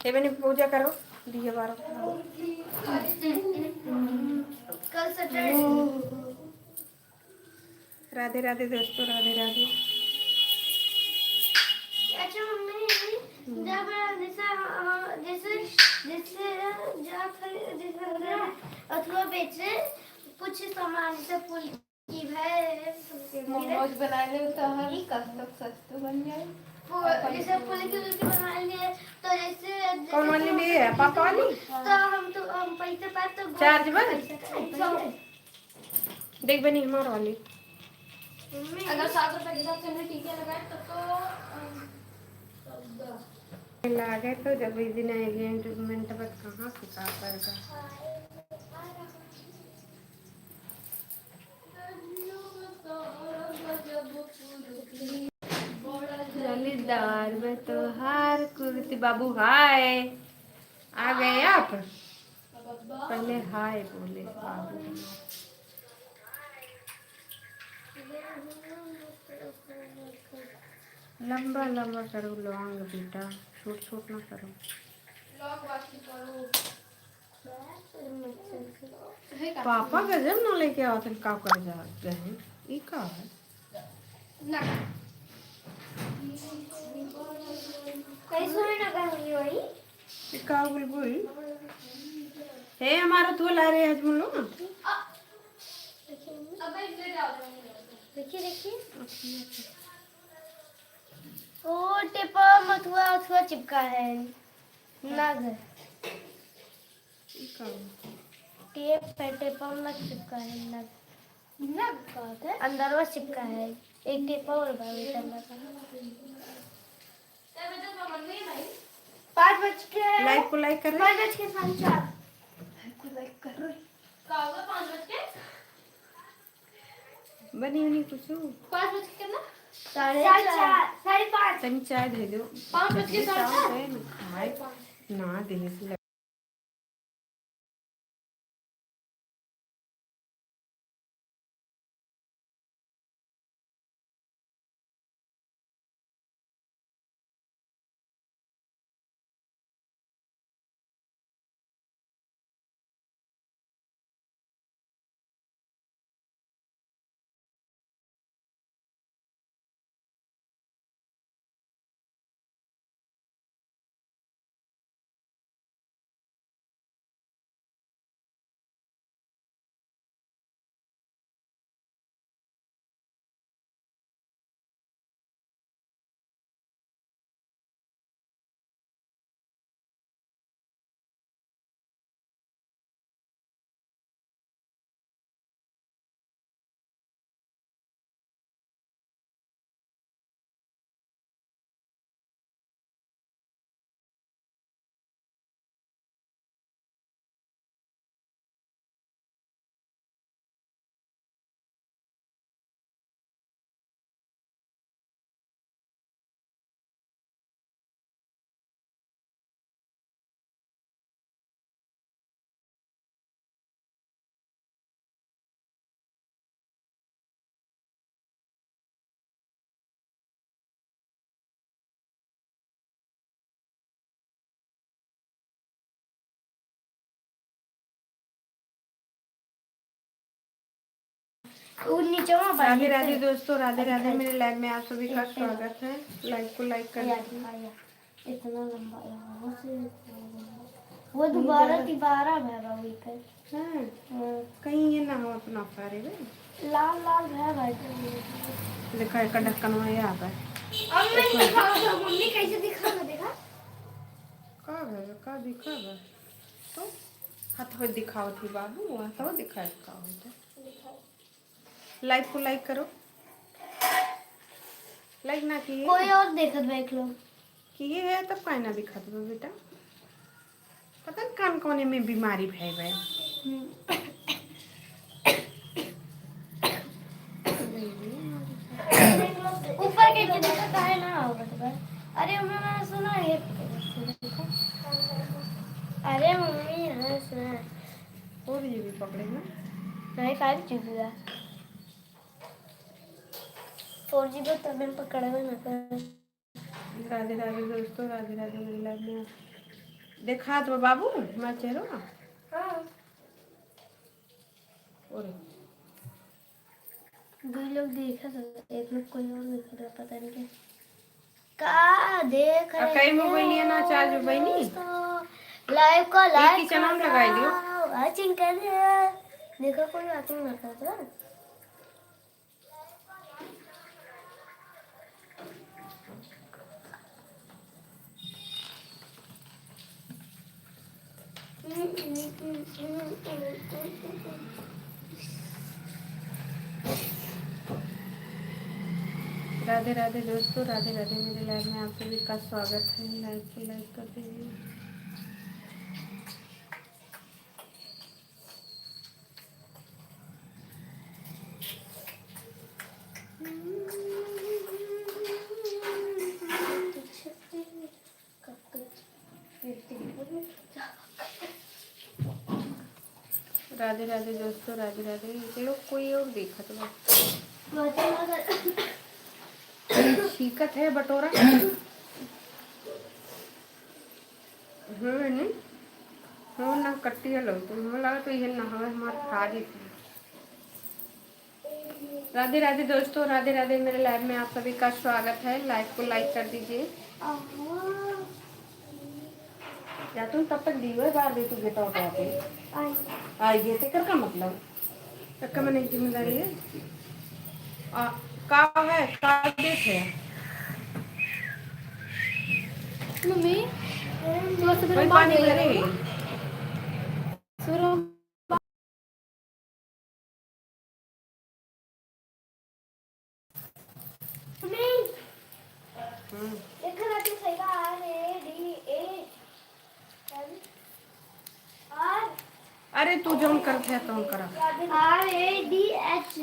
ये मैंने पूजा करो दिए बारो कल सैटरडे। राधे राधे दोस्तों, राधे राधे। अच्छा मम्मी, जब जैसे जैसे जैसे अथवा बेचे कुछ सामान से फूल की मोमोज बना ले तो हर कब तक सस्ते बन जाए। जैसे फूल की बना लिए तो जैसे कौन वाली लिए है? पापा वाली? तो हम पैसे पास तो चार्ज बन देख बनी हमारा वाली। अगर 7 रुपए के हिसाब से हमने टीके लगाए तो लागे तो जब इस दिन एंगेजमेंट बस कहाँ सिखा पड़ेगा। जलीदार में तो हार कुर्ती बाबू हाय आ गए आप। पहले हाय बोले बाबू। लंबा लंबा करो लॉन्ग बेटा, छोट छोट ना करो। पापा गजब ना लेके आओ थे का कर जा गए ई का है ना कैसे में ना करूंगी वही ई का बुलबुल हे हमारा तो ला रहे आज बोलो ना। अब इधर आओ। देखिए देखिए ओ टेपा मथुआ अथवा चिपका है नग ई का टेप पे टेपा लग चिपका है नग नग का है अंदर वो चिपका है एक टेपा और भाई अंदर का 5 बज के लाइक को लाइक कर 5:05 को लाइक कर रही का होगा 5 बज के बनी उनी कुछ 5 बज के ना 4:30 5:30 तनी चाय दे दो 5 बज के 4:30 खाए ना दे से वो नीचे में राधे राधे दोस्तों, राधे राधे। मेरे लाइव में आप सभी का स्वागत है। लाइक को लाइक कर इतना लंबा वो दोबारा है भाई पे हैं कहीं ये ना हो अपना सारे वे लाल लाल है भाई देखा एक ढक्कन में यहाँ पे अब मैं दिखाऊंगा मम्मी कैसे दिखाऊंगा देखा का दिखा है तो हाथ में दिखाओ थी बाबू वहाँ तो दिखा का होता। लाइक को लाइक करो, लाइक ना किए कोई और देखत देख लो किए है तब काहे ना दिखा दो बेटा। पता नहीं कान कोने में बीमारी भय गए। ऊपर के देखा है ना होगा अरे मम्मी मैंने सुना है अरे मम्मी हाँ सुना और ये भी पकड़े ना नहीं 5 GB का 4 GB तब मैं पकड़ा हुआ ना कर। राधे राधे दोस्तों, राधे राधे। मेरे लाइव में देखा तो बाबू मैं चेहरा हाँ और दो लोग देखा था, एक लोग कोई और देखा था, पता नहीं क्या का देख रहे कई मोबाइल लिया ना चार्ज बहनी लाइव को एक लाइक ही चैनल में लगाई दियो। वाचिंग कर देखो कोई वाचिंग ना करता राधे राधे दोस्तों, राधे राधे। मेरे लाइव में आप सभी का स्वागत है। लाइव को लाइक कर दीजिए। राधे राधे दोस्तों, राधे राधे। ये लोग कोई और देखा तो शिकत है बटोरा नहीं हो ना कट्टी लो तो हमें लगा तो ये ना हमें हमारे खा दी थी। राधे राधे दोस्तों, राधे राधे। मेरे लाइव में आप सभी का स्वागत है। लाइव को लाइक कर दीजिए। या तुम तब तक दी हुए बाहर तू गेट आउट आई गए थे का मतलब तक मैंने जिम्मेदारी है का है का देख है मम्मी कोई पानी भरे अरे तू जो करते है तो करा RADH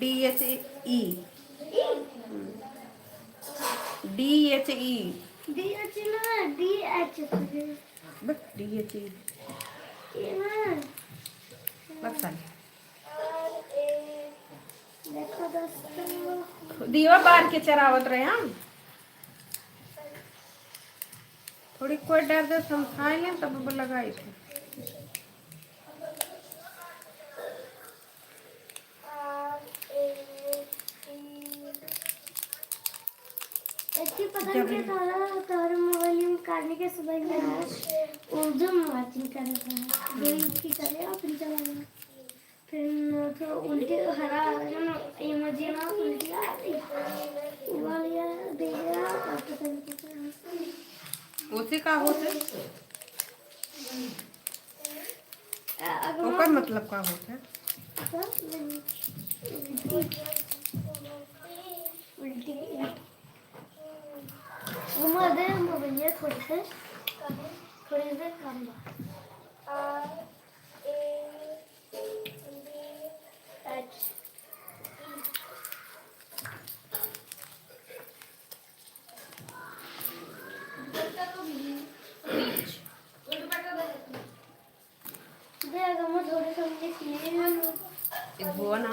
DHE DHE बस देखो दोस्तों दीवा बार के चरावत रहे हम थोड़ी कोई डर दे समझाए लें तब लगाई थे इसकी पता नहीं तारा मोबाइल में काटने के सुबह में उर्दू मार्चिंग कर रहा था दो की करे और फिर चला फिर तो उल्टी हरा इमोजी ना उल्टी आ रही वालिया दे गया और पता नहीं उसी का होते ओकर मतलब का होता उल्टी उम्र मोबाइल थोड़ी देर कम बुआ ना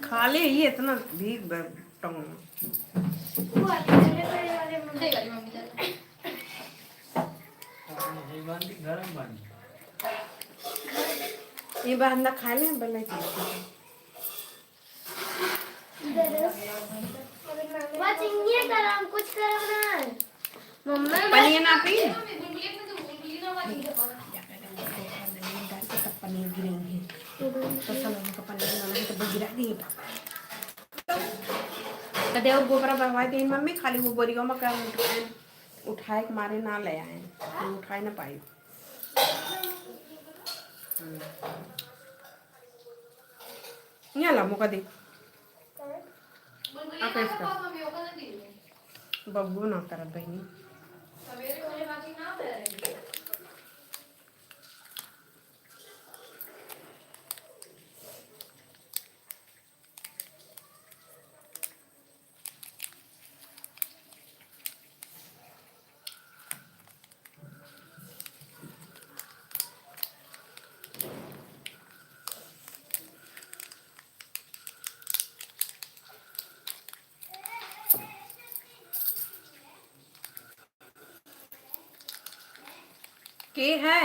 खा ले ये इतना भीग टंग ये बांधा खा ले बल्ला कुछ करो ना मम्मा पनीर ना पी पनीर गिरेंगे तो सलों का पनीर बनाना तो गिरा दिए तो देव गोबरा बहवाई देन मम्मी खाली वो बोरियो में कर उठाए के मारे ना ले आए उठाए ना पाई यहाँ ला मुका दे आप इसका बब्बू ना कर बहनी के है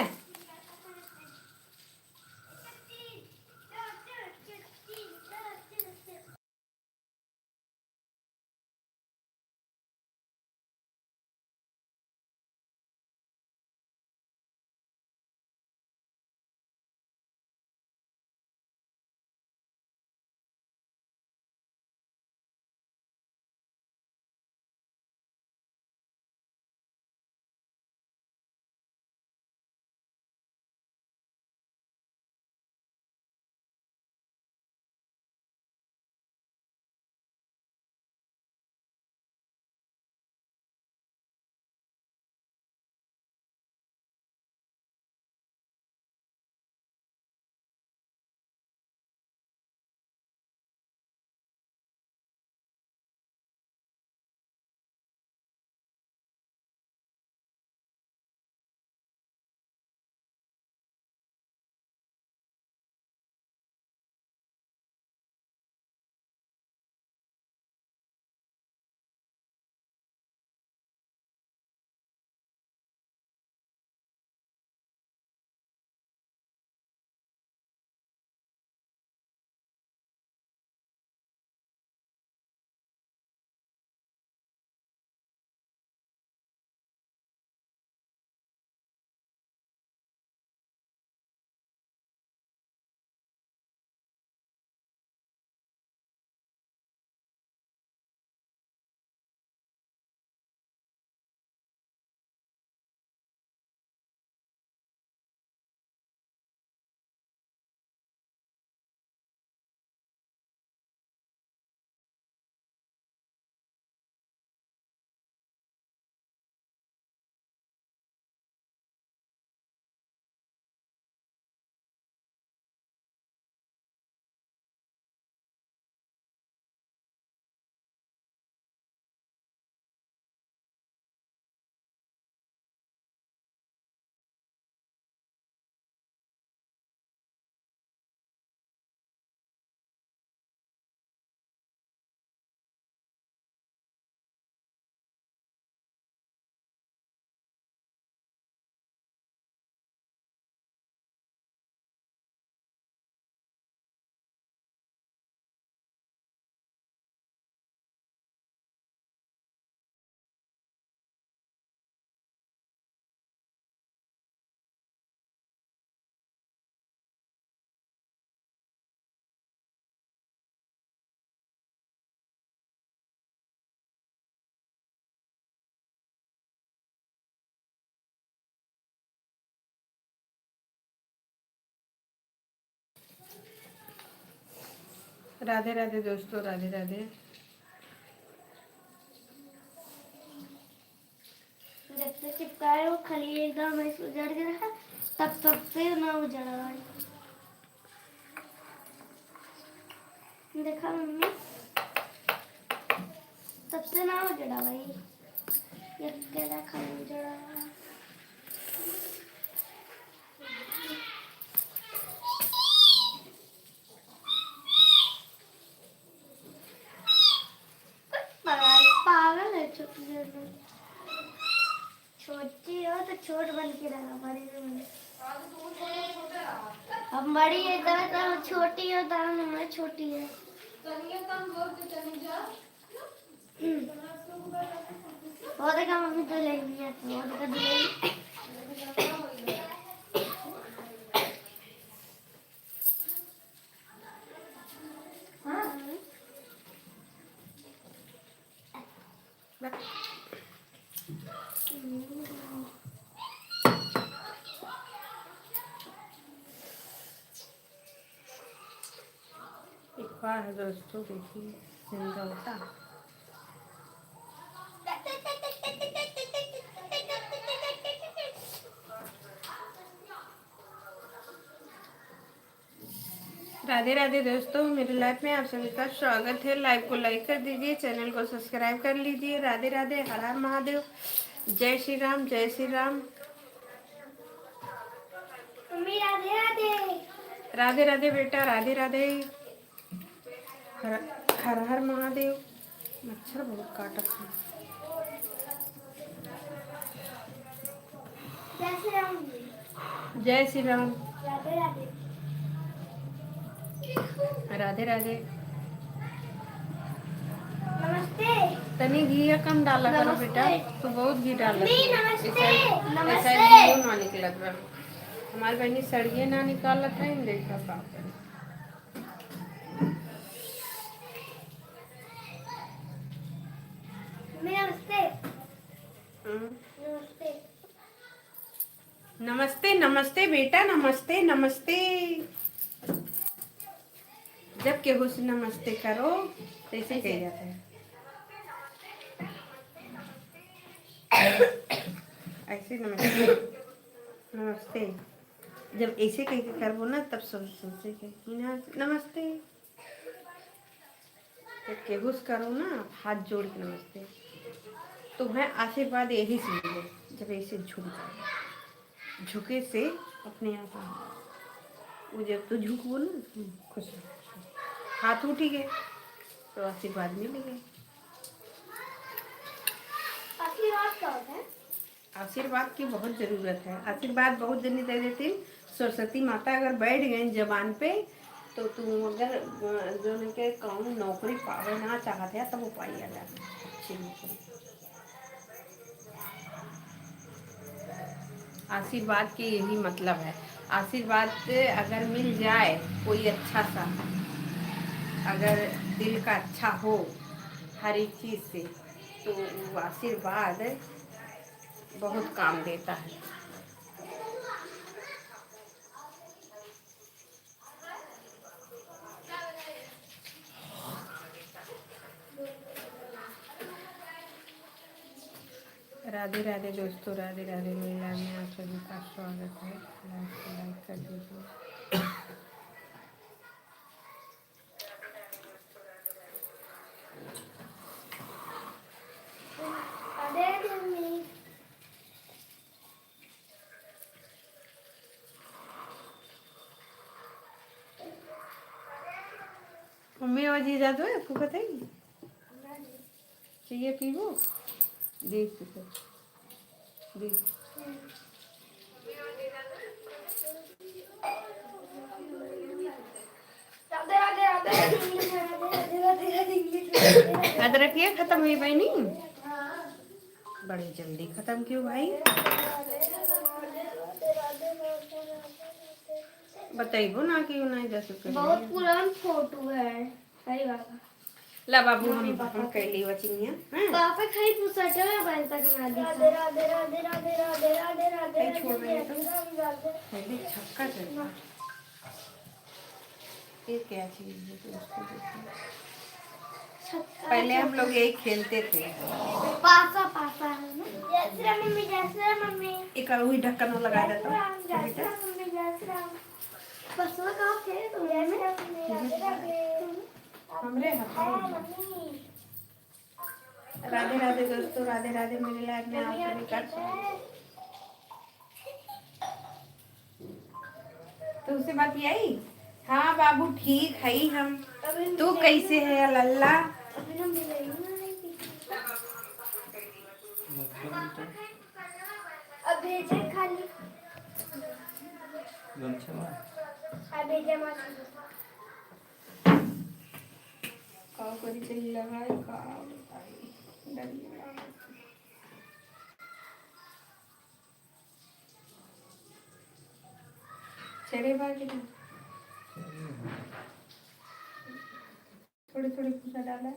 राधे राधे दोस्तों, राधे राधे। जब से चिपकाए वो खाली एकदम ऐसे उजड़ गया तब से ना उजड़ा भाई। देखा मम्मी, तब से ना उजड़ा भाई, ये केला खाली उजड़ा। पागल है छोटी देर में, छोटी हो तो छोट बन के रहा, बड़ी में हम बड़ी है तो छोटी हो तो हम छोटी है। वो देखा मम्मी तो ले लिया, तो वो देखा ले एक बार है दोस्तों, देखिए जिंदा होता। राधे राधे दोस्तों, मेरे लाइफ में आप सभी का स्वागत है। लाइव को लाइक कर दीजिए, चैनल को सब्सक्राइब कर लीजिए। राधे राधे, हर हर महादेव, जय श्री राम, जय श्री राम। मम्मी राधे राधे, राधे राधे बेटा, राधे राधे, हर हर हर महादेव। मच्छर बहुत काटत है। जय श्री राम। जय श्री राम। राधे राधे। राधे राधे। नमस्ते। तनी घी कम डाला करो बेटा, तो बहुत घी डाला। मम्मी नमस्ते। ऐसा नमस्ते। घी ना निकलत बा। हमारी बहनी सड़िए ना निकालत है, देखा बाप रे। मम्मी नमस्ते। हम्म। नमस्ते। नमस्ते नमस्ते बेटा, नमस्ते नमस्ते। जब केहू से नमस्ते करो तो ऐसे कह जाता है। ऐसे नमस्ते नमस्ते। जब ऐसे कह के करबो ना, तब सोचे कि ना नमस्ते। जब केहू से करो ना हाथ जोड़ के नमस्ते, तो है आशीर्वाद यही से मिले। जब ऐसे झुक जाए, झुके से अपने आप वो जब तो झुकबो ना, खुश हाथ उठी गए तो आशीर्वाद मिल गए। आशीर्वाद क्या होता है? आशीर्वाद की बहुत जरूरत है। आशीर्वाद बहुत जल्दी दे देती। सरस्वती माता अगर बैठ गई जबान पे, तो तुम अगर जो के कहूँ नौकरी पावे ना चाहते हैं, तब वो पाई आ जाती है अच्छी नौकरी। आशीर्वाद के यही मतलब है। आशीर्वाद अगर मिल जाए कोई अच्छा सा, अगर दिल का अच्छा हो हर एक चीज़ से, तो वो आशीर्वाद बहुत काम देता है। राधे राधे दोस्तों, राधे राधे। मेला में आप सभी का स्वागत है। लाइक कर दीजिए। राधे राधे मम्मी। मम्मी और जीजा दो है फूकत है चाहिए पीबो देख देख। राधे राधे राधे इंग्लिश में राधे राधे राधे इंग्लिश में। अदरक ये खत्म हुई भाई? नहीं बड़े जल्दी खत्म क्यों भाई? बताइबो ना क्यों नहीं जा सकते। बहुत पुरान फोटो है। सही बात है। ला बाबू हम कैली वचिनिया पापा खाई पुसट में बन तक ना दी। राधे राधे राधे राधे राधे राधे राधे कहीं छोड़ रहे तो पहले छक्का चलता। ये क्या चीज है तो उसको देखो। पहले हम लोग यही खेलते थे। पासा पासा है ना। जैसे मम्मी जैसे मम्मी एक वही ढक्कन लगा देता जैसे मम्मी जैसे पसवा कहाँ थे तुम? हमरे राधे राधे दोस्तों, राधे राधे। मेरे लाइफ में आप सभी का तो उससे बात यही। हाँ बाबू ठीक है हम। तू कैसे है लल्ला? अब भेजे खाली अब भेजे मत। का करी चली लगाए का बताई डरिया। चले बार के थोड़ी थोड़ी पूजा डाला है।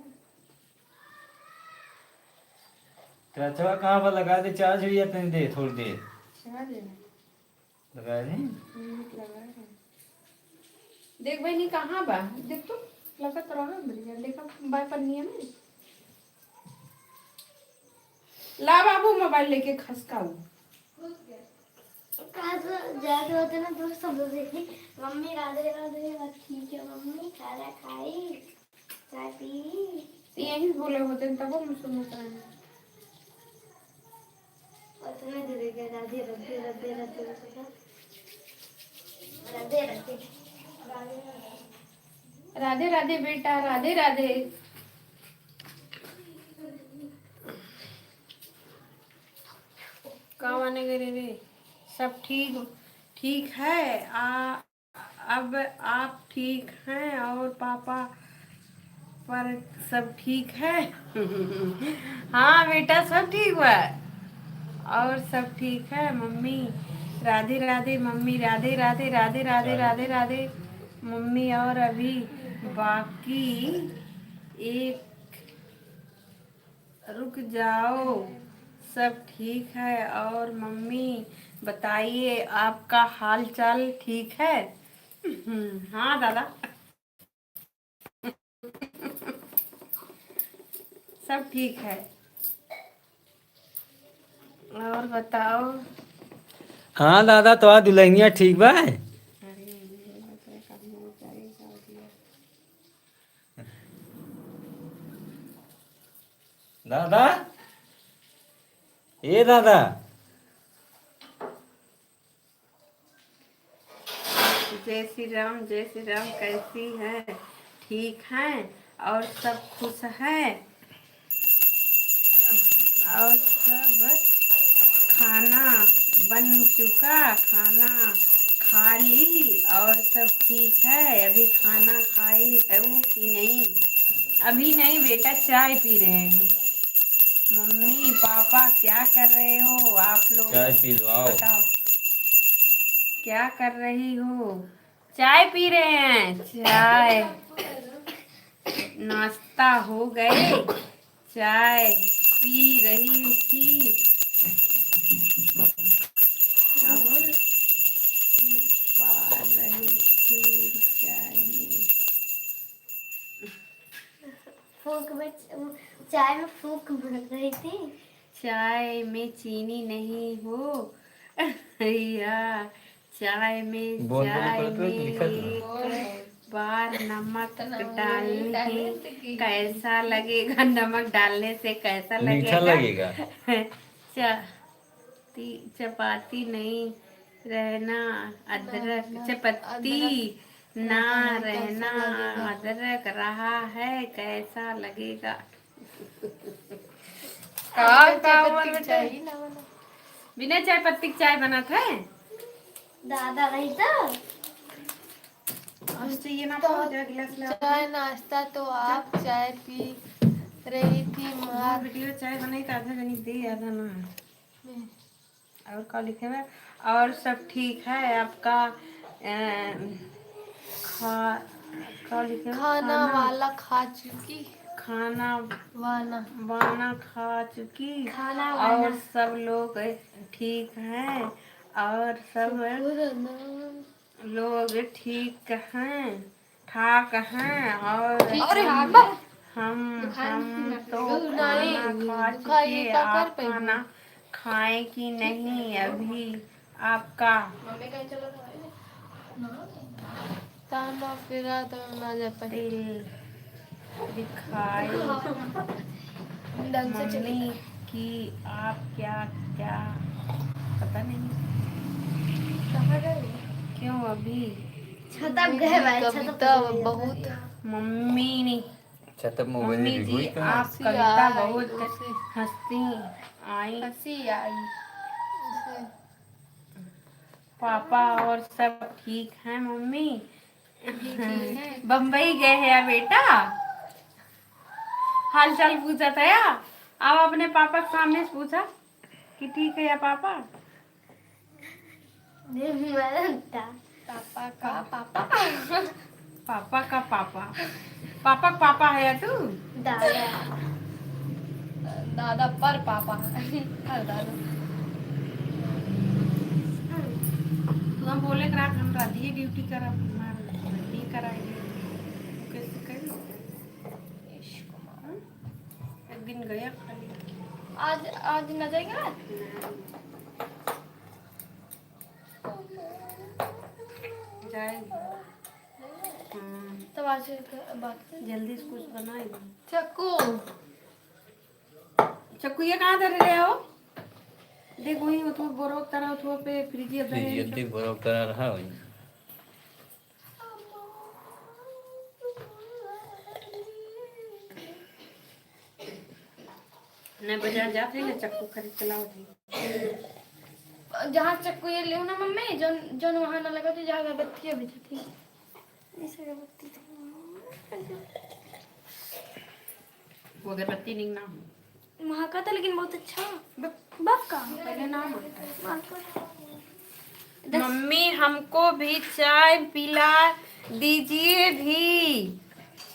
चाचा कहाँ पर लगा दे? चार्ज हुई है तनी दे थोड़ी देर चढ़ा देना लगा दे। लगा है। देख बहनी कहाँ बा? देख तो लगा तो रहा बढ़िया। देखा बाय पन्नी है में। ला बाबू मोबाइल लेके खसकाऊ। जाते होते ना दोस्त सब लोग देखते मम्मी राधे राधे ठीक है मम्मी खाना खाई चाय पी। यही बोले होते तब हम सुनते हैं। और तुम्हें दे देगा राधे राधे राधे राधे राधे राधे राधे राधे बेटा, राधे राधे। कहाँ आने गए रे? सब ठीक ठीक है। अब आप ठीक हैं और पापा पर सब ठीक है? हाँ बेटा, सब ठीक हुआ है और सब ठीक है। Mummy Radhe Radhe, mummy Radhe Radhe, Radhe Radhe, Radhe Radhe mummy. और अभी बाकी एक, रुक जाओ, सब ठीक है। और मम्मी बताइए आपका हाल चाल ठीक है? हाँ दादा, सब ठीक है। और बताओ। हाँ दादा, तो आ दुल्हनिया ठीक बा? दादा, ए दादा। जय श्री राम, जय श्री राम। कैसी है? ठीक है और सब खुश है और सब खाना बन चुका, खाना खा ली और सब ठीक है। अभी खाना खाई है कि नहीं? अभी नहीं बेटा, चाय पी रहे हैं। मम्मी पापा क्या कर रहे हो आप लोग? चाय पी लो, आओ। बताओ क्या कर रही हो? चाय पी रहे हैं। चाय नाश्ता हो गए, चाय पी रही थी और पा रही थी चाय में। फूक में चाय में फूक भर रही थी। चाय में चीनी नहीं हो भैया, चाय में बोल बोल चाय कर तो में लिखा एक बार नमक डालने कैसा लगेगा? नमक डालने से कैसा मीठा लगेगा? लगेगा। चपाती नहीं रहना अदरक, चपाती ना रहना अदरक रहा है, कैसा लगेगा? बिना चाय पत्ती की चाय बना था। दादा नहीं था चाहिए ना, तो गिलास ले। चाय नाश्ता तो आप चाय पी रही थी मार वीडियो चाय बनाई तो आधा जनी दे, आधा ना। और क्या लिखे हुआ? और सब ठीक है आपका खा क्या लिखे हुआ? खाना वाला खा चुकी खाना वाना वाना खा चुकी खाना और वाना। सब लोग ठीक हैं और सब लोग ठीक हैं, ठाक हैं। और हम तो खाना खा चुके। आप खाना खाए कि नहीं अभी? आपका ताना फिरा तो ना जा पाए दिल दिखाई मम्मी कि आप क्या क्या पता नहीं क्यों अभी छतप गए भाई, कविता बहुत मम्मी ने अच्छा, तब मोबाइल मम्मी भी जी हुई कहाँ? आप कविता बहुत हंसती आई। हंसी आई उसे। पापा और सब ठीक हैं मम्मी? बम्बई गए हैं या बेटा? हाल चाल पूछा था या? आप अपने पापा के सामने से पूछा कि ठीक है या पापा? पापा का पापा पापा का पापा, पापा का पापा है या तू? दादा दादा पर पापा हर दादा तू हम बोले करा हम राधिए ड्यूटी करा नहीं कराएगी कैसे करी? एक दिन गया खाली। आज न जाएगा जाएगी। हाँ, तब आज बात जल्दी से कुछ बनाएगी। चक्कू चक्कू ये कहाँ धर रहे हो? देख वही उठो बोरो तरह उठो पे फ्रिज यदि बरोबर करा रहा हो। नहीं बाजार जाते ना चक्कू खरीद के लाओ थे। जहाँ चक्कू ये ले ना मम्मी जो जो वहाँ ना लगा थी जहाँ अगरबत्ती भी थी ऐसे अगरबत्ती थी वो अगरबत्ती नहीं ना वहाँ का था लेकिन बहुत अच्छा बस का पहले ना बोलता मम्मी हमको भी चाय पिला दीजिए भी।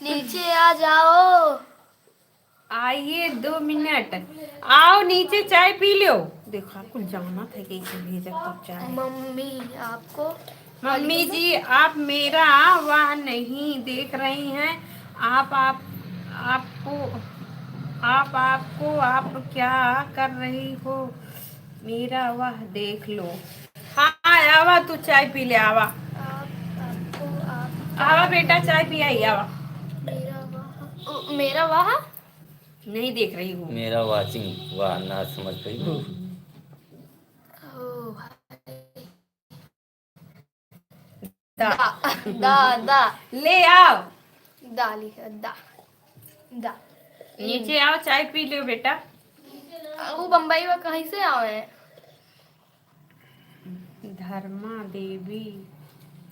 नीचे आ जाओ। आइए 2 मिनट आओ नीचे चाय पी लो। देखो आपको जाना था कि इसे भेजा तब चाय। मम्मी आपको मम्मी जी आप मेरा वाह नहीं देख रही हैं। आपको आप क्या कर रही हो मेरा वाह देख लो। हाँ आवा तू चाय पी ले आवा। आप आवा बेटा चाय पी आई आवा। मेरा वाह नहीं देख रही हूँ मेरा वाचिंग वाह ना समझ पाई हो। दा दा दा ले आओ दाली है दा दा नीचे आओ चाय पी लो बेटा। वो बम्बई में कहीं से आए धर्मा देवी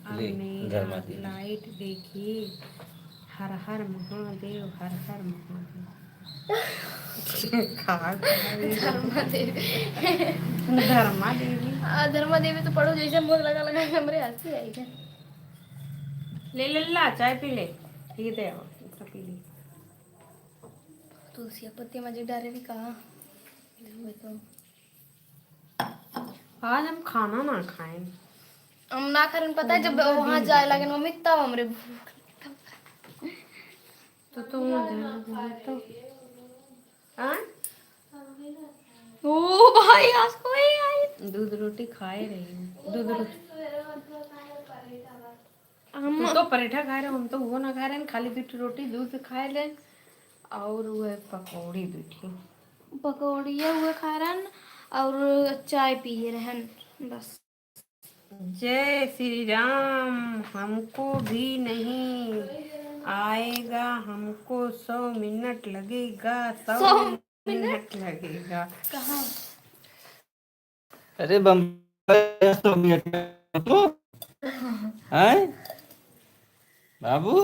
अब ले, मेरा धर्मा देवी। लाइट देखिए। हर हर महादेव हर हर महादेव। धर्मा देवी धर्मा देवी धर्मा देवी तो पढ़ो जैसे मुझे लगा लगा हमरे हंसी आई है। ले ला चाय पी ले। ठीक है पी ले। तुलसी पत्ती मजे डाले भी कहा तो आज हम खाना ना खाएं हम ना करें पता है जब वहाँ जाए लगे मम्मी तब हमरे भूख तो तो हाँ ओ भाई आज कोई आई दूध रोटी खाए रही हूँ। दूध रोटी हम तो पराठा खा रहे हम तो वो ना खा रहे हैं खाली रोटी दूध खाए ले और वो पकौड़ी दूठी पकौड़िया हुए खा रहे और चाय पिए रहन बस। जय श्री राम हमको भी नहीं आएगा हमको 100 मिनट लगेगा 100 मिनट लगेगा। कहाँ अरे बम्बई 100 मिनट में तो हैं बाबू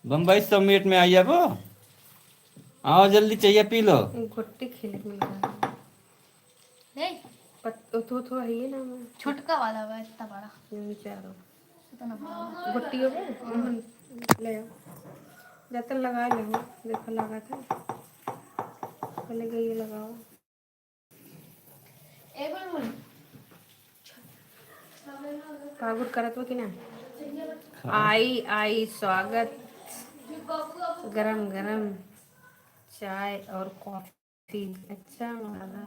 बम्बई 100 मिनट में आई अब आओ जल्दी चाहिए पी लो। गुट्टी खिले मिल रहा नहीं तो है ये ना छोटका वाला है इतना बड़ा चारों इतना बड़ा गुट्टी हो गई ले आओ जतन लगा ले देखो लगा था पहले के ये लगाओ। पागुट करत हो कि ना आई स्वागत गरम गरम चाय और कॉफी। अच्छा वाला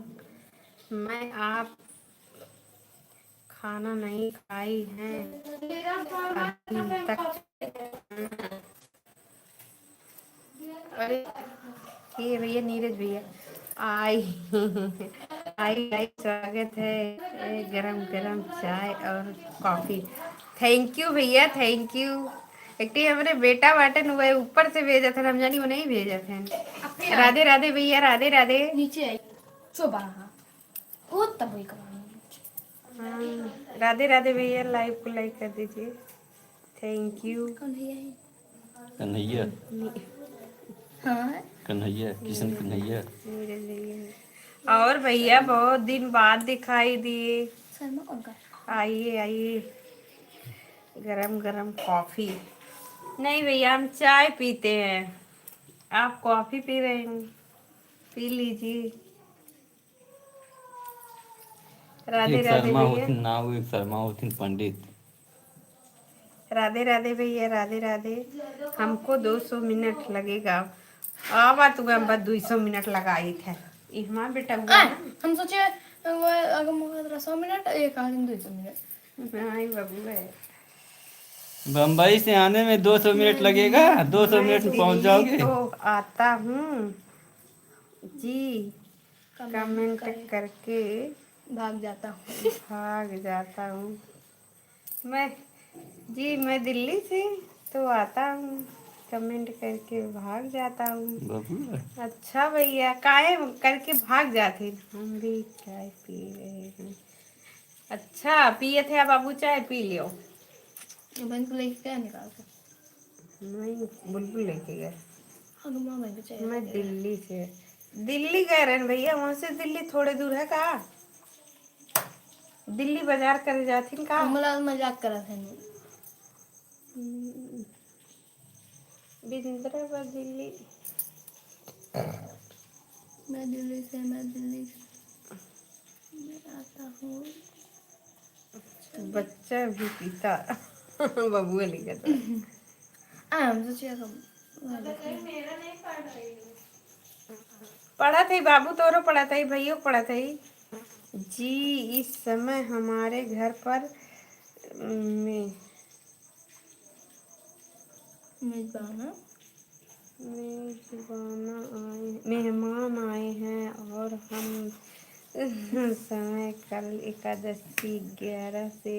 मैं आप खाना नहीं खाई हैं अभी तक। अरे ये भैया नीरज भैया आई आई स्वागत है गरम गरम चाय और कॉफी। थैंक यू भैया थैंक यू। एक हमारे बेटा बाटन हुआ ऊपर से भेजा था रमजानी वो नहीं भेजा थे। राधे राधे भैया राधे राधे। नीचे आई चुप वो तब वही हाँ राधे राधे भैया लाइव को लाइक कर दीजिए थैंक यू। कन्हैया हाँ कन्हैया किशन कन्हैया नीरज भैया और भैया बहुत दिन बाद दिखाई दिए। शर्मा कौन का आइए आइए गरम गरम कॉफी। नहीं भैया हम चाय पीते हैं आप कॉफी पी रहे हैं पी लीजिए। राधे एक राधे शर्मा भैया होती ना वो एक शर्मा होती पंडित। राधे राधे भैया राधे राधे। हमको 200 मिनट लगेगा आवा तू हम बस 200 मिनट लगाई थे इहमा बेटा हुआ ना। हम सोचे अगर मुझे 100 मिनट एक आदमी 200 मिनट नहीं बाबू है बम्बई से आने में 200 मिनट लगेगा 200 मिनट में पहुंच जाओगे। तो आता हूँ जी कमेंट करके भाग जाता हूँ मैं जी मैं दिल्ली से तो आता हूँ कमेंट करके भाग जाता हूँ। बाबू अच्छा भैया, काहे करके भाग जाते? हम भी चाय पी रहे हैं। अच्छा पिए थे आप बाबू, चाय पी लियो। बहन को लेके क्या निकाल कर? नहीं, बुलबुल लेके गए। हाँ घुमा बहन को चाहिए। मैं दिल्ली से, दिल्ली गए रहे भैया, वहाँ से दिल्ली थोड़े दूर है का? दिल्ली बाजार करे जाती का? मला मजाक करा था। बिंद्राबाद दिल्ली। मैं दिल्ली से मैं आता हूँ। बच्चा भी पीता बबुआ लिखा था। हम तो चाहिए कम। पढ़ा थे बाबू, तोरो पढ़ा था, भैया पढ़ा था जी। इस समय हमारे घर पर में मेहमान आए हैं और हम समय कल एकादशी 11 से,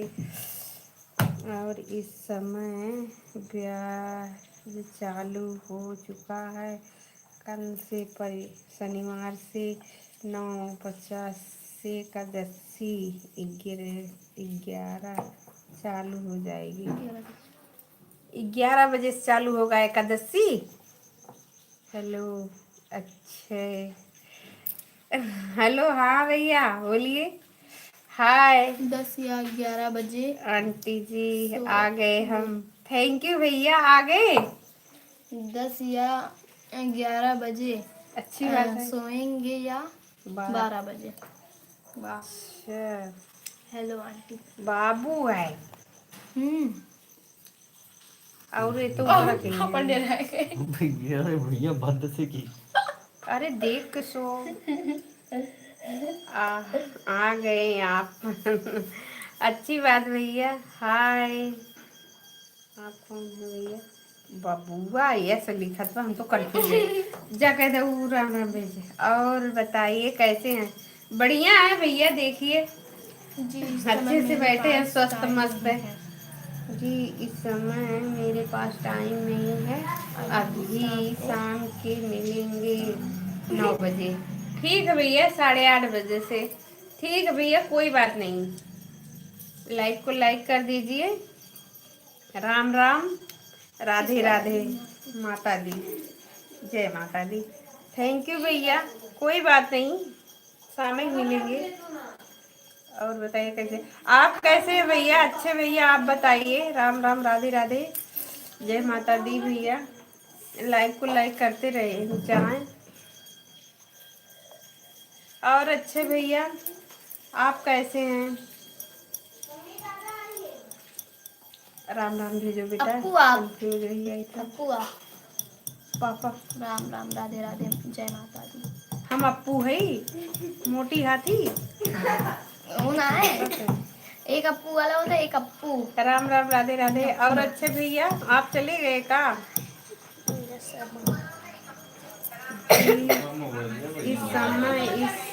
और इस समय ब्याज चालू हो चुका है। कल से शनिवार से 9:50 से एकादशी 11 चालू हो जाएगी। 11 बजे से चालू होगा एकादशी। हेलो, अच्छे, हेलो, हाँ भैया बोलिए। हाय 10 या 11 बजे आंटी जी आ गए हम। थैंक यू भैया, आ गए। 10 या 11 बजे अच्छी बात है। सोएंगे या 12 बजे। अच्छा, हेलो आंटी। बाबू है हम्म। और ये तो ऊपर अकेले अपन हैं। रह गए। भैया भैया बंद से की। अरे देख के सो आ गए आप अच्छी बात भैया। हाय, आप कौन है भैया? बबुआ ऐसे लिखा था, हम तो कंफ्यूज जा कह दे। राम राम भेजे। और बताइए कैसे हैं? बढ़िया है भैया, देखिए जी अच्छे से बैठे हैं, स्वस्थ मस्त है जी। इस समय मेरे पास टाइम नहीं है, अभी शाम के मिलेंगे 9 बजे। ठीक है भैया, 8:30 बजे से। ठीक है भैया, कोई बात नहीं। लाइक को लाइक कर दीजिए। राम राम, राधे राधे, माता दी, जय माता दी। थैंक यू भैया, कोई बात नहीं, शाम में मिलेंगे। और बताइए कैसे आप, कैसे हैं भैया? अच्छे भैया, आप बताइए। राम राम, राधे राधे, जय माता दी भैया। लाइक को लाइक करते रहे जाएं। और अच्छे भैया, आप कैसे हैं? राम राम भेजो बेटा, अप्पू आप। कंफ्यूज रही आई था। अप्पू आप। पापा, राम राम, राधे राधे, जय माता दी। हम अप्पू है, मोटी हाथी। वो ना है, एक अप्पू वाला होता है, एक अप्पू। राम राम, राधे राधे। और अच्छे भैया, आप चले गए का? इस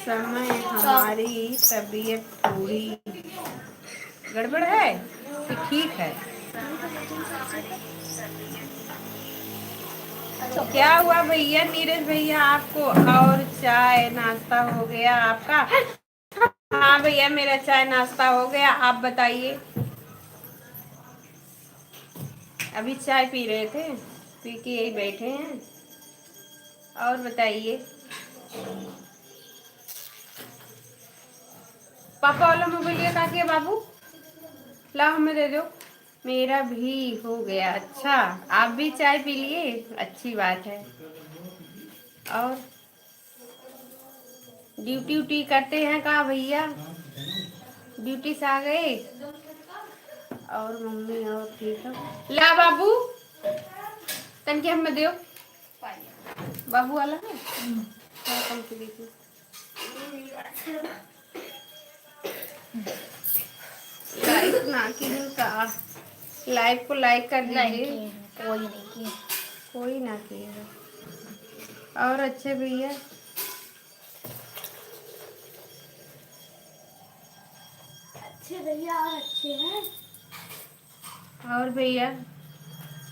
समय हमारी तबीयत थोड़ी गड़बड़ है कि ठीक है? क्या हुआ भैया? नीरज भैया आपको? और चाय नाश्ता हो गया आपका? हाँ भैया, मेरा चाय नाश्ता हो गया। आप बताइए। अभी चाय पी रहे थे, पी के यही बैठे हैं। और बताइए। पापा वाला मोबाइल का किया बाबू? ला हमें दे दो। मेरा भी हो गया। अच्छा, आप भी चाय पी लिए, अच्छी बात है। और ड्यूटी उटी करते हैं का भैया? ड्यूटी से आ गए? और मम्मी और ठीक है? ला बाबू, तन के हमें दो। बाबू वाला है क्या? कम की देखिए। लाइक ना कीजिए का, लाइक को लाइक कर दीजिए। कोई नहीं किए। कोई ना किएगा। और अच्छे भैया, अच्छे भैया अच्छे हैं। और भैया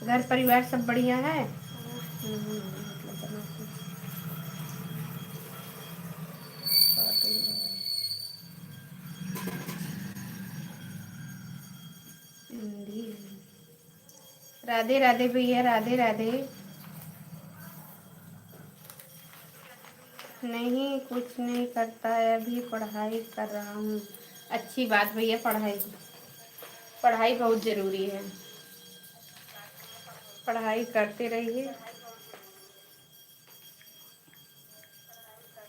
घर परिवार सब बढ़िया है? मतलब बनाते काटून दवाई। हिंदी है। राधे राधे भैया, राधे राधे। नहीं कुछ नहीं करता है, अभी पढ़ाई कर रहा हूँ। अच्छी बात भैया, पढ़ाई पढ़ाई बहुत ज़रूरी है, पढ़ाई करते रहिए।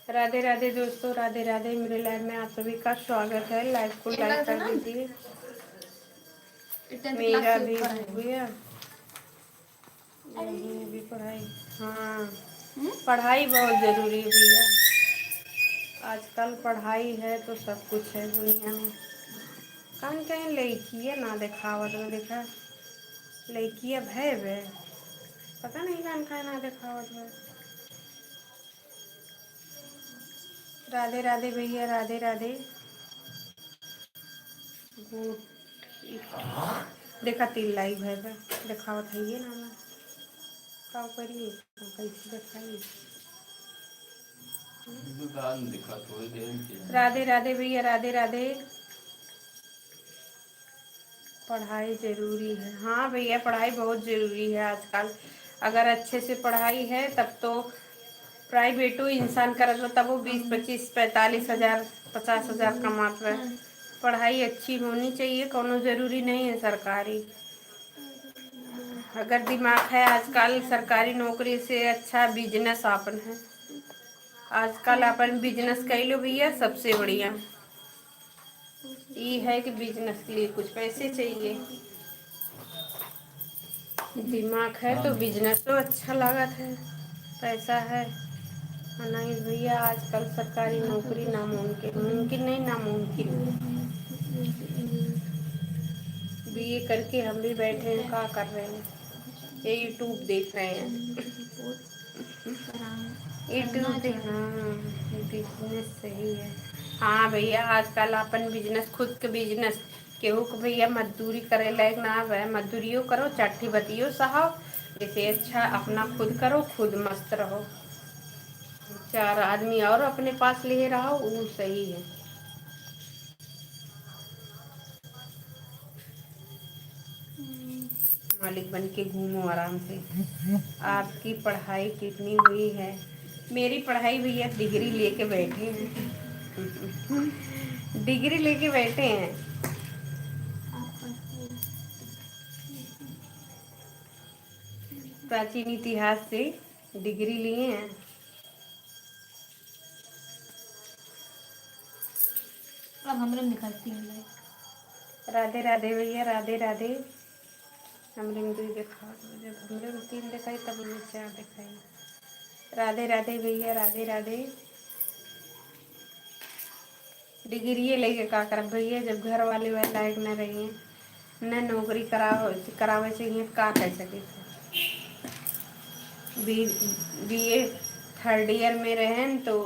राधे राधे दोस्तों, राधे राधे। मेरे लाइव में आप सभी का स्वागत है। लाइव को लाइक कर दीजिए। मेरा भी हो गया यही भी पढ़ाई। हाँ, पढ़ाई बहुत ज़रूरी है भैया। आजकल पढ़ाई है तो सब कुछ है दुनिया में। कहीं कहीं लड़कियाँ ना दिखावत में देखा, लड़कियाँ भय वे पता नहीं कहाँ कहाँ ना दिखावत में। राधे राधे भैया, राधे राधे। गुड। देखा तिल लाइव है दिखावत है ये ना का करिए कैसे दिखाइए। राधे राधे भैया, राधे राधे। पढ़ाई ज़रूरी है। हाँ भैया, पढ़ाई बहुत ज़रूरी है आजकल। अगर अच्छे से पढ़ाई है तब तो प्राइवेटो इंसान करत तब वो 20 25 45 हज़ार 50 हज़ार कमात है। पढ़ाई अच्छी होनी चाहिए, कोनो ज़रूरी नहीं है सरकारी। अगर दिमाग है आजकल सरकारी नौकरी से अच्छा बिजनेस अपन है। आजकल अपन बिजनेस कर लो भैया, सबसे बढ़िया ये है कि बिजनेस के लिए कुछ पैसे चाहिए, दिमाग है तो बिजनेस तो अच्छा लागत है, पैसा है। नहीं भैया, आजकल सरकारी नौकरी नामुमकिन, मुमकिन नहीं नामुमकिन। बीए करके हम भी बैठे हैं, क्या कर रहे हैं, ये यूट्यूब देख रहे हैं। यूट्यूब देख, हाँ बिजनेस सही है। हाँ भैया, आजकल अपन बिजनेस, खुद के बिजनेस केहू को भैया मजदूरी करे लायक ना है, मजदूरियों करो चाटी बतियो साहब, जैसे अच्छा अपना खुद करो, खुद मस्त रहो, 4 आदमी और अपने पास ले रहो, वो सही है। मालिक बन के घूमो आराम से। आपकी पढ़ाई कितनी हुई है? मेरी पढ़ाई भैया डिग्री लेके बैठे हैं। डिग्री लेके बैठे हैं। प्राचीन इतिहास से डिग्री लिए हैं। अब हमरे निकालती हैं। राधे राधे भैया, राधे राधे। हमरे में 2 दिखा, जब हमरे में 3 दिखाई तब में 4 दिखाई। राधे राधे भैया, राधे राधे। डिग्री लेके का करब भैया, जब घर वाले वह लायक न रही हैं, न नौकरी करावे चाहिए, का कह सके। बीए 3rd ईयर में रहें तो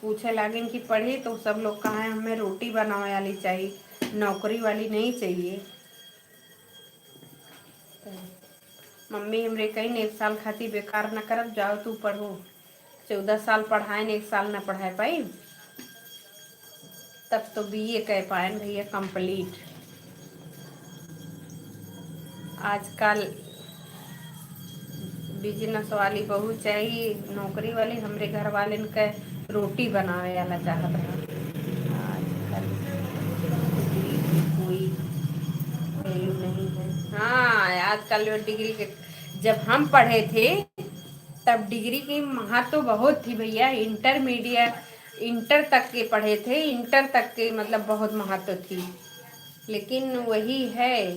पूछे लागिन कि पढ़ी, तो सब लोग कहा है हमें रोटी बनाने वाली चाहिए, नौकरी वाली नहीं चाहिए। तो मम्मी हमरे कहीं 1 साल खातिर बेकार न करब, जाओ तू पढ़ो। 14 साल पढ़ाए, 1 साल न पढ़ाए पाई, तब तो बीए कह पाए भैया कंप्लीट। आजकल बिजनेस वाली बहू चाहिए, नौकरी वाली हमरे घर वाले के रोटी बनावे वाला चाहत रहा। आजकल कोई वैल्यू नहीं है। हाँ, आजकल डिग्री के, जब हम पढ़े थे तब डिग्री की महत्व तो बहुत थी भैया। इंटरमीडिएट, इंटर तक के पढ़े थे, इंटर तक के मतलब बहुत महत्व थी। लेकिन वही है,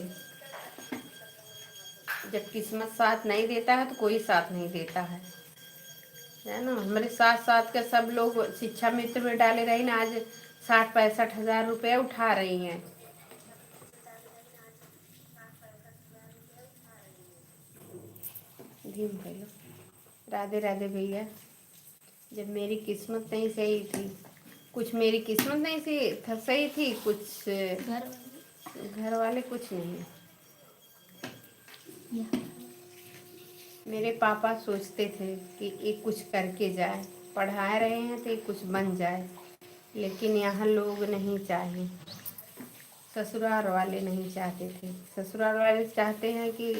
जब किस्मत साथ नहीं देता है तो कोई साथ नहीं देता है ना। हमारे साथ साथ के सब लोग शिक्षा मित्र में डाले रही ना, आज 60-65 हज़ार रुपया उठा रही हैं। राधे राधे भैया। जब मेरी किस्मत नहीं सही थी, कुछ मेरी किस्मत नहीं सही थी, कुछ घर वाले कुछ नहीं। मेरे पापा सोचते थे कि एक कुछ करके जाए, पढ़ा रहे हैं तो एक कुछ बन जाए, लेकिन यहाँ लोग नहीं चाहे, ससुराल वाले नहीं चाहते थे। ससुराल वाले चाहते हैं कि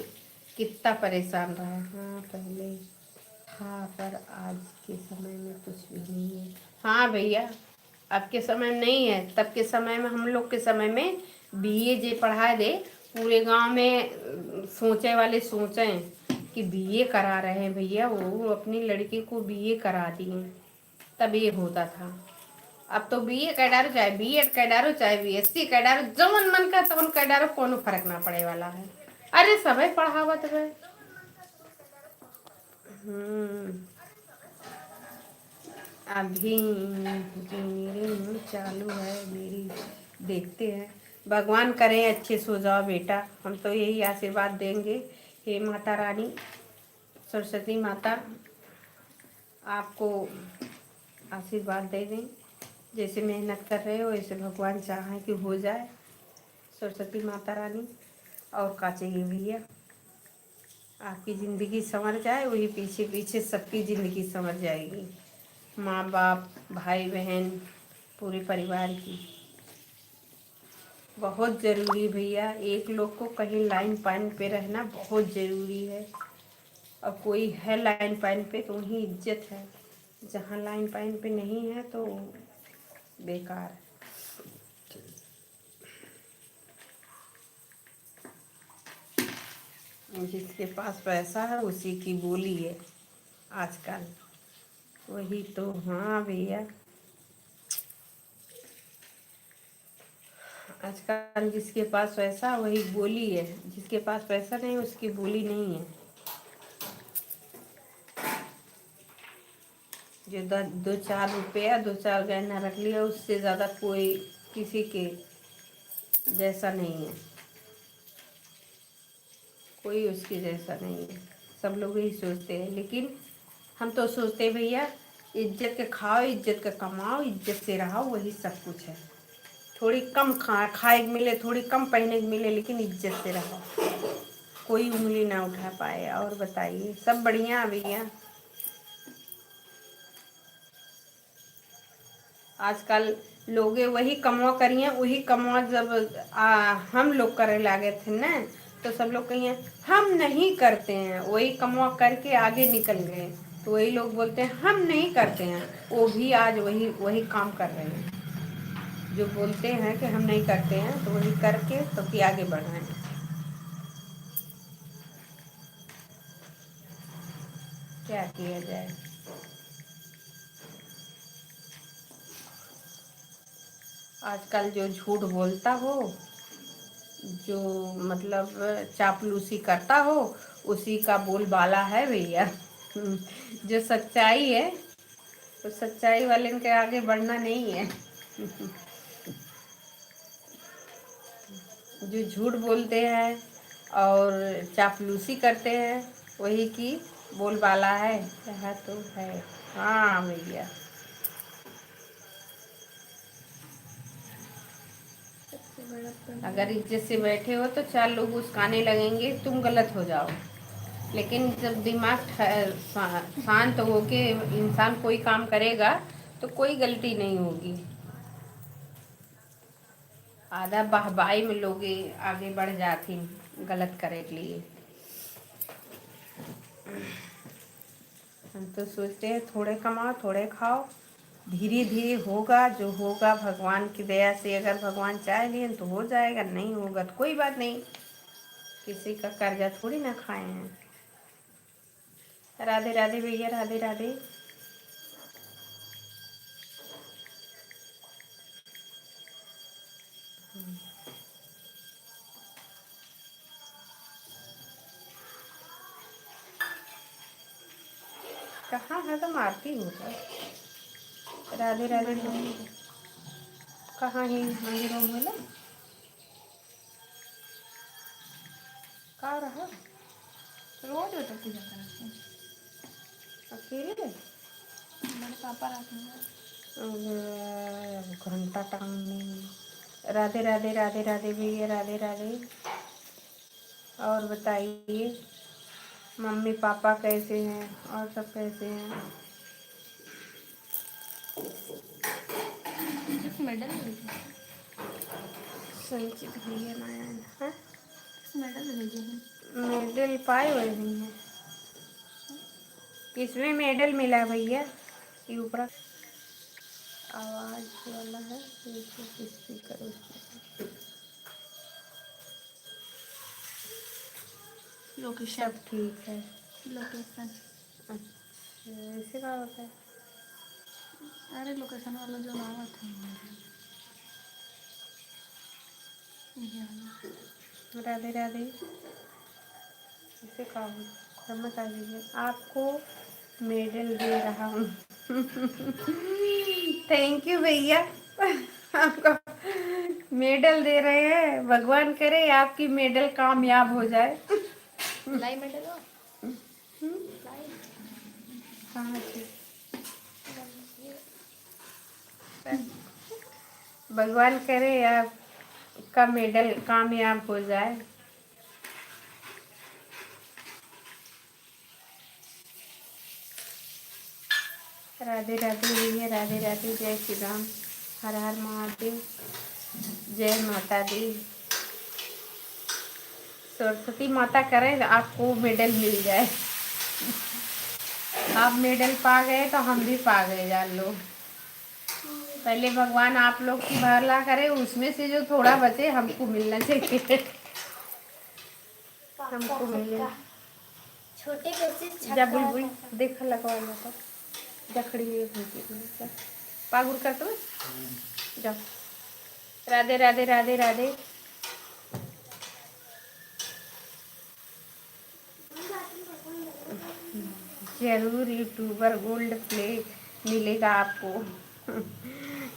कितना परेशान रहा। हाँ पहले था, पर आज के समय में कुछ भी नहीं है। हाँ भैया, अब के समय में नहीं है, तब के समय में, हम लोग के समय में बीए जे पढ़ा दे, पूरे गांव में सोचे वाले सोचें कि बीए करा रहे हैं भैया, वो अपनी लड़की को बीए करा दिए, तब ये होता था। अब तो बीए कर डालो, चाहे बीएड कर डालो, चाहे बीएससी कर डालो, जवन मन का तवन कर डालो, कोनो फर्क ना पड़े वाला है। अरे सब पढ़ावत है। अभी इंजीनियरिंग चालू है मेरी, देखते हैं, भगवान करें अच्छे सो जाओ बेटा, हम तो यही आशीर्वाद देंगे। हे माता रानी, सरस्वती माता आपको आशीर्वाद दे दें, जैसे मेहनत कर रहे हो वैसे भगवान चाहें कि हो जाए, सरस्वती माता रानी। और का चाहिए भैया, आपकी ज़िंदगी संवर जाए, वही पीछे पीछे सबकी ज़िंदगी संवर जाएगी, माँ बाप, भाई बहन, पूरे परिवार की। बहुत ज़रूरी भैया, एक लोग को कहीं लाइन पाइन पे रहना बहुत ज़रूरी है। और कोई है लाइन पाइन पे तो वहीं इज्जत है, जहाँ लाइन पाइन पे नहीं है तो बेकार। जिसके पास पैसा है उसी की बोली है आजकल, वही तो। हाँ भैया, आजकल जिसके पास पैसा वही बोली है, जिसके पास पैसा नहीं उसकी बोली नहीं है। जो दो चार रुपया, दो चार गहना रख लिया, उससे ज़्यादा कोई किसी के जैसा नहीं है, कोई उसके जैसा नहीं है। सब लोग यही सोचते हैं, लेकिन हम तो सोचते हैं भैया, इज्जत के खाओ, इज्जत का कमाओ, इज्जत से रहो, वही सब कुछ है। थोड़ी कम खाए के मिले, थोड़ी कम पहने के मिले, लेकिन इज्जत से रहो, कोई उंगली ना उठा पाए। और बताइए, सब बढ़िया भैया। आजकल लोगे वही कमवा करिए, वही कमवा जब हम लोग करे लागे थे ना, तो सब लोग कहिए हम नहीं करते हैं, वही कमवा करके आगे निकल गए, तो वही लोग बोलते हैं हम नहीं करते हैं, वो भी आज वही वही काम कर रहे हैं। जो बोलते हैं कि हम नहीं करते हैं, तो वही करके तो फिर आगे बढ़ रहे हैं। क्या किया जाए। आजकल जो झूठ बोलता हो, जो मतलब चापलूसी करता हो, उसी का बोलबाला है भैया। जो सच्चाई है, तो सच्चाई वाले के आगे बढ़ना नहीं है। जो झूठ बोलते हैं और चापलूसी करते हैं, वही की बोलबाला है। यह तो है। हाँ भैया, अगर इज्जत से बैठे हो तो चार लोग उस्काने लगेंगे, तुम गलत हो जाओ, लेकिन जब दिमाग शांत होके इंसान कोई काम करेगा तो कोई गलती नहीं होगी। आधा वाहवाही में लोग आगे बढ़ जाती गलत करे के लिए। हम तो सोचते हैं थोड़े कमाओ, थोड़े खाओ, धीरे धीरे होगा जो होगा, भगवान की दया से। अगर भगवान चाह लिए तो हो जाएगा, नहीं होगा तो कोई बात नहीं, किसी का कर्जा थोड़ी ना खाए हैं। राधे राधे भैया, राधे राधे। कहाँ है, तो मारती हूँ तो। राधे राधे। कहाँ ही मंदिरों में ना कहाँ रहा, रोज बेटा पूजा करते हैं अकेले मेरे पापा रहते हैं। घंटा टांगने। राधे राधे, राधे राधे भैया, राधे राधे। और बताइए, मम्मी पापा कैसे हैं और सब कैसे हैं? मेडल संचित भैया नारायण है। मेडल भेजे हैं। मेडल पाए हुए नहीं है। किसमें मेडल मिला भैया? ये ऊपर आवाज वाला है, स्पीकर उसमें लोकेशन सब ठीक है। लोकेशन अच्छा, ऐसे क्या होता है? अरे लोकेशन वाला जो नाम था ये वाला। राधे राधे। इसे कहा समझ आ गई है। आपको मेडल दे रहा हूँ। थैंक यू भैया। आपको मेडल दे रहे हैं, भगवान करे आपकी मेडल कामयाब हो जाए। लाई मेडल हो लाई हाँ जी, भगवान करे आपका मेडल कामयाब हो जाए। राधे राधे भैया, राधे राधे, जय श्री राम, हर हर महादेव, जय माता दी। सरस्वती माता करें आपको मेडल मिल जाए। आप मेडल पा गए तो हम भी पा गए जान लो। पहले भगवान आप लोग की भला करे, उसमें से जो थोड़ा बचे हमको मिलना चाहिए। हमको मिले। छोटे बच्चे जा बुलबुल देख लगवा लो तो जखड़ी पागुर कर तो जाओ। राधे राधे राधे राधे। जरूर यूट्यूबर गोल्ड प्ले मिलेगा आपको।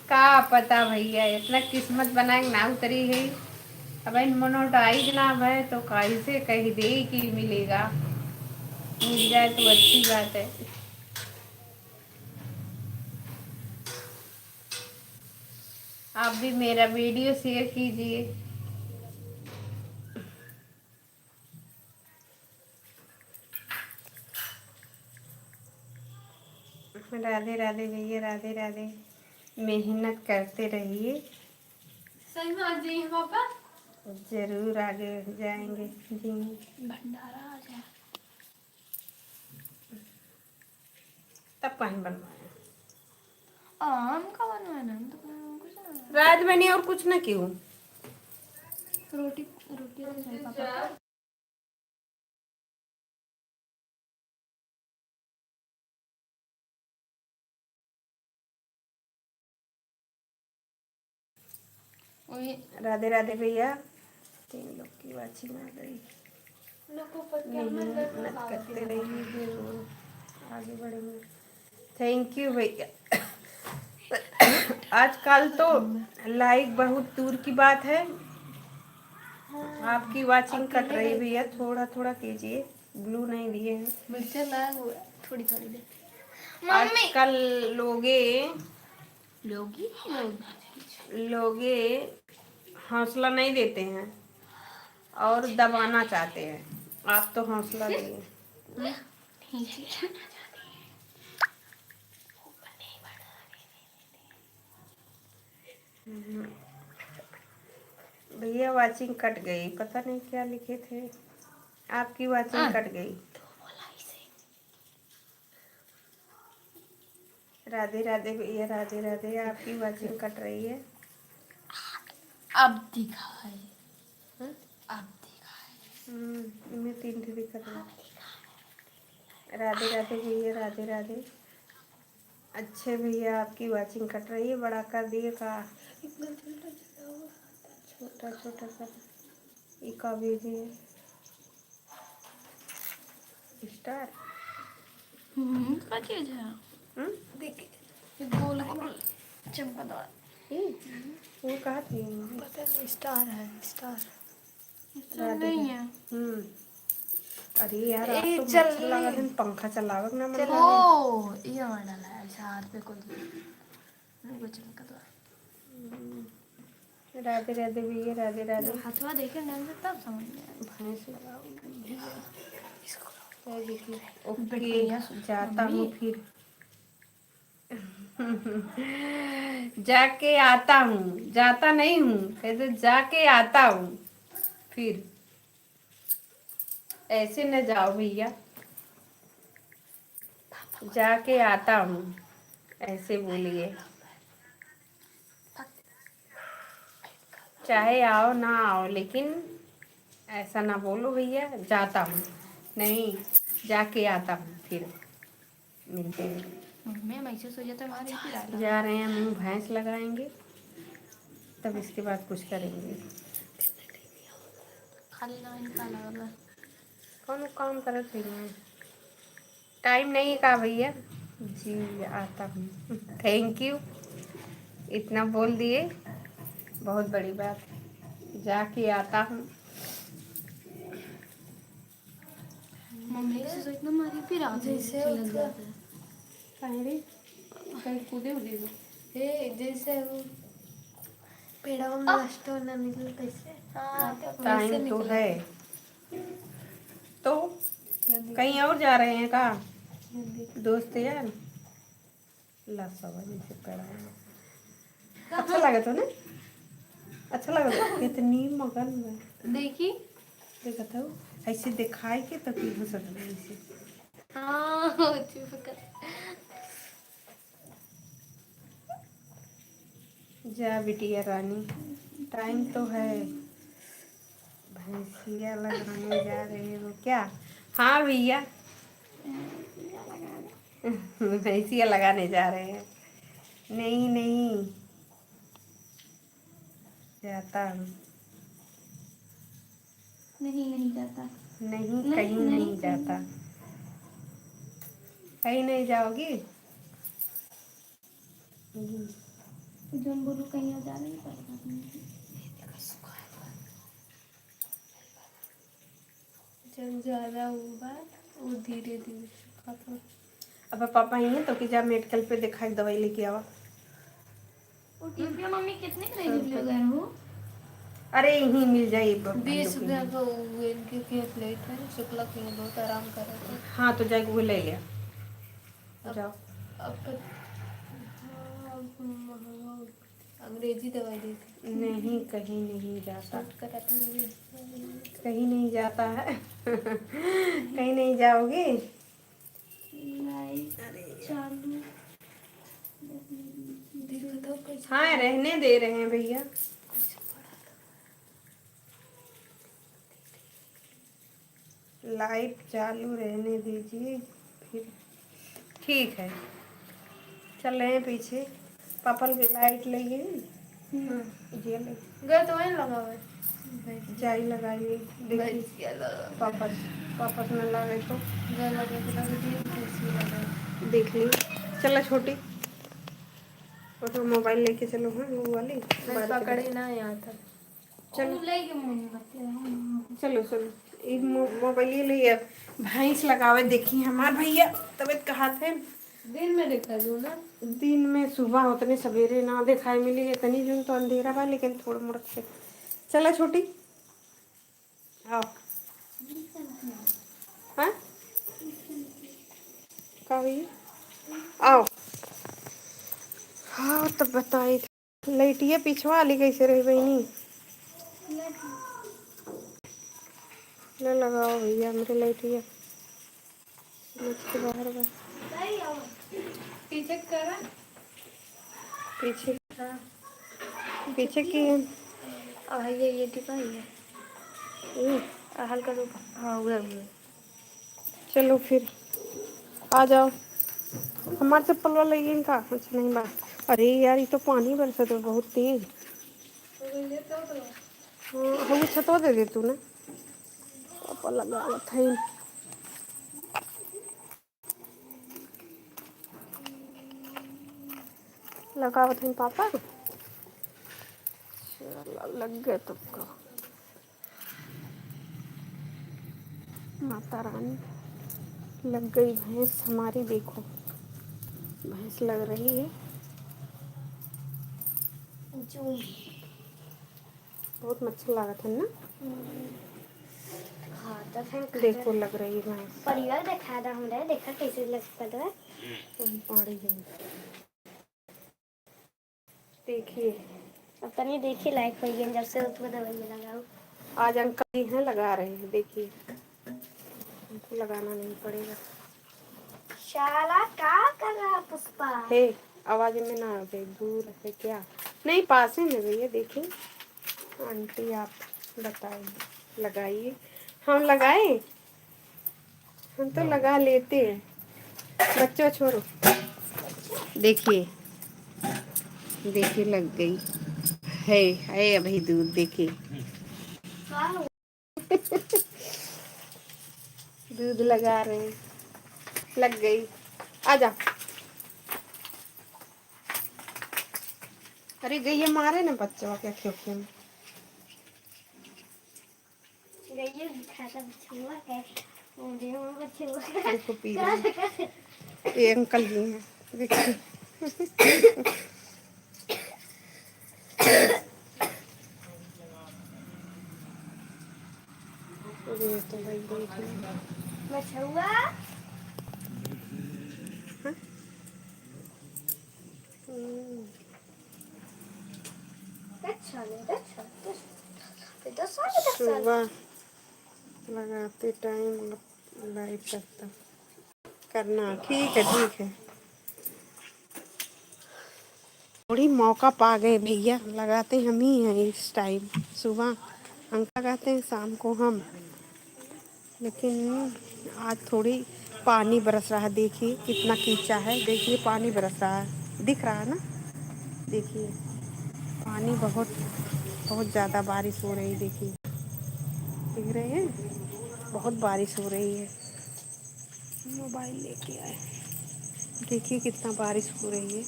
का पता भैया, इतना किस्मत बनाए ना उतरी है। अब इन मोनोटाइज ना भय तो कैसे कह दे कि मिलेगा। मिल जाए तो अच्छी बात है। आप भी मेरा वीडियो शेयर कीजिए। राधे राधे भैया, राधे राधे। मेहनत करते रहिए, सही में आज जाइए पापा जरूर आगे जाएंगे जी। भंडारा आ जाए तब कहीं बनवाए आम का बनवाना है तो कुछ ना रात बनी और कुछ ना क्यों। रोटी रोटी तो सही पापा वही राधे राधे भैया। 3 लोग की वाचिंग आ गई। मेहनत करते रहिए, जरूर आगे बढ़ेंगे। थैंक यू भैया। आजकल तो लाइक बहुत दूर की बात है। आपकी वाचिंग कट रही भैया, थोड़ा थोड़ा कीजिए। ब्लू नहीं दिए हैं मिर्चा ना थोड़ी थोड़ी दे आजकल। लोगे लोगी लोगे हौसला नहीं देते हैं और दबाना चाहते हैं। आप तो हौसला दिए। भैया वाचिंग कट गई, पता नहीं क्या लिखे थे। आपकी वाचिंग कट गई। राधे राधे भैया, राधे राधे। आपकी वाचिंग कट रही है। अब दिखाए हाँ? अब दिखाए इनमें 3 थे दिक्कत है। राधे राधे भैया, राधे राधे। अच्छे भैया, आपकी वाचिंग कट रही है, बड़ा कर दिए का। छोटा छोटा कर का भेजिए स्टार। क्या चीज है देखिए गोल गोल चमकदार वो कहा थी पता नहीं स्टार है स्टार राधे नहीं है अरे यार आप ए, तो चल मच्छर लगा दिन पंखा चलावक ना मन चलो ये मॉडल है ऐसा हाथ पे कोई नहीं चमकदार राधे राधे भैया, राधे राधे। हथवा देखे ढंग से तब समझ में आया भैंस लगाओ भैया। ओके जाता हूँ फिर। जाके आता हूँ, जाता नहीं हूँ, कहते जाके आता हूँ फिर। ऐसे न जाओ भैया, जाके आता हूँ ऐसे बोलिए। चाहे आओ ना आओ, लेकिन ऐसा ना बोलो भैया, जाता हूँ नहीं, जाके आता हूँ फिर मिलते हैं। मैं महसूस हो जाता हमारे ही फिर जा रहे हैं, मुँह भैंस लगाएंगे, तब इसके बाद कुछ करेंगे। खाली ना निकाला वाला। कौन काम करते हैं, टाइम नहीं का भैया जी, आता हूँ। थैंक यू, इतना बोल दिए, बहुत बड़ी बात। जाके आता हूँ। मम्मी से सोचना हमारी फिर आते जैसे चला जाता है। कहीं कहीं कूदे उदे हे जैसे वो पेड़ों में रास्ता ना निकल कैसे। हाँ टाइम तो है, तो कहीं और जा रहे हैं का दोस्त यार? ला सवारी से पैरा अच्छा लगा तो ना, अच्छा लगा तो कितनी मगन में देखी देखा था ऐसे दिखाई के तभी हो सकता है ऐसे। हाँ चुप कर। जा बिटिया रानी, टाइम तो है। भैंसिया लगाने जा रहे हो क्या? हाँ भैया भैंसिया लगाने जा रहे हैं। नहीं नहीं जाता हूँ, नहीं जाता। नहीं कहीं नहीं जाता। कहीं नहीं जाओगी? जो बोलू कहीं और जा रही है। जब ज्यादा होगा वो धीरे धीरे खत्म। अब पापा ही है तो कि जा मेडिकल पे दिखाई, दवाई लेके आवा। वो टिपिया मम्मी कितने का रिव्यू गए हो? अरे यहीं मिल जाए 20 रुपया का वो इनके के प्लेट है, शुक्ला के बहुत आराम कर रहे थे। हाँ तो जाके वो ले लिया जाओ। अब तो हाँ, अब महंगा अंग्रेजी दवाई देती। नहीं कहीं नहीं जाता, सूट करा था अंग्रेजी दवाई। कहीं नहीं जाता है कहीं नहीं जाओगे? चालू देखो तो कैसे हाँ रहने दे रहे हैं भैया। लाइट चालू रहने दीजिए फिर। ठीक है, चल रहे हैं पीछे। पापा की लाइट लगी है। ये ले गए तो वहीं लगा हुआ है। जाई लगाइए, देखिए भैंसिया लगा पापा से न लगे तो गए लगे तो लगे थी भैंसिया लगा। देख ली। चलो छोटी, और तो मोबाइल लेके चलो। हाँ वो वाली मैं पकड़े ना यहाँ था। चलो ले के मम्मी बताते चलो चलो, एक मोबाइल ये लिए भैंस लगावे देखी हमार भैया। तबीयत कहा थे दिन में देखा जो ना। दिन में सुबह उतने सवेरे ना दिखाई मिली, इतनी जून तो अंधेरा बा, लेकिन थोड़ा मोड़ा से। चला छोटी आओ। हाँ का भैया आओ। हाँ तब बताई लाइटिया पिछवा वाली कैसे रही बहनी? ले लगाओ भैया मेरे लाइटिया बाहर बा। पीछे करा पीछे पीछे की और ये टिपा ही है हल्का रूप। हाँ उधर चलो फिर आ जाओ। हमारे चप्पल वाला ये का कुछ नहीं बा। अरे यार ये तो पानी बरसा तो बहुत तेज। हाँ हम छतवा दे दे तू ना, पापा लगा था लगावत हैं पापा। चलो लग गए तुमको। माता रानी लग गई भैंस हमारी, देखो भैंस लग रही है। बहुत मच्छर लागत है ना। हाँ तो फिर देखो लग रही है भैंस। परिवार दिखा रहा हूँ रे, देखा कैसे लगता है। पाड़ी है। देखिए अब तनी देखिए लाइक हो गई जब से उसको दवाई लगाओ। आज अंकल जी हैं लगा रहे हैं, देखिए हमको लगाना नहीं पड़ेगा। शाला का कर रहा पुष्पा? हे आवाज में ना आवे, दूर है क्या? नहीं पास ही में भैया। देखिए आंटी आप बताइए, लगाइए। हम लगाए, हम तो लगा लेते हैं। बच्चों छोड़ो, देखिए देखिए लग गई है अभी दूध। देखिए वाह, दूध लगा रहे हैं, लग गई। आजा। अरे गई मारे ना बच्चों के क्यों में। गई खाता बछुआ है, मुझे में बछुआ देखो पी रहे हैं। ये अंकल जी हैं, देखिए। ये तो भाई देखिए बछुआ। सुबह लगाते टाइम लाइट करता करना। ठीक है। थोड़ी मौका पा गए भैया, लगाते हम ही हैं इस टाइम। सुबह अंकल लगाते हैं, शाम को हम। लेकिन आज थोड़ी पानी बरस रहा है, देखिए कितना कीचा है। देखिए पानी बरस रहा है, दिख रहा है ना? देखिए पानी बहुत बहुत ज़्यादा बारिश हो रही। देखिए दिख रहे हैं, बहुत बारिश हो रही है। मोबाइल लेके आए, देखिए कितना बारिश हो रही है,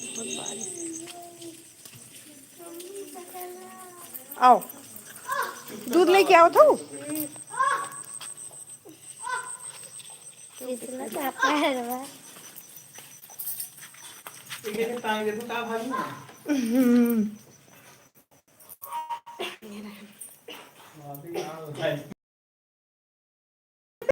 बहुत बारिश। आओ दूध लेके आओ तो। कितना चाहता है रे?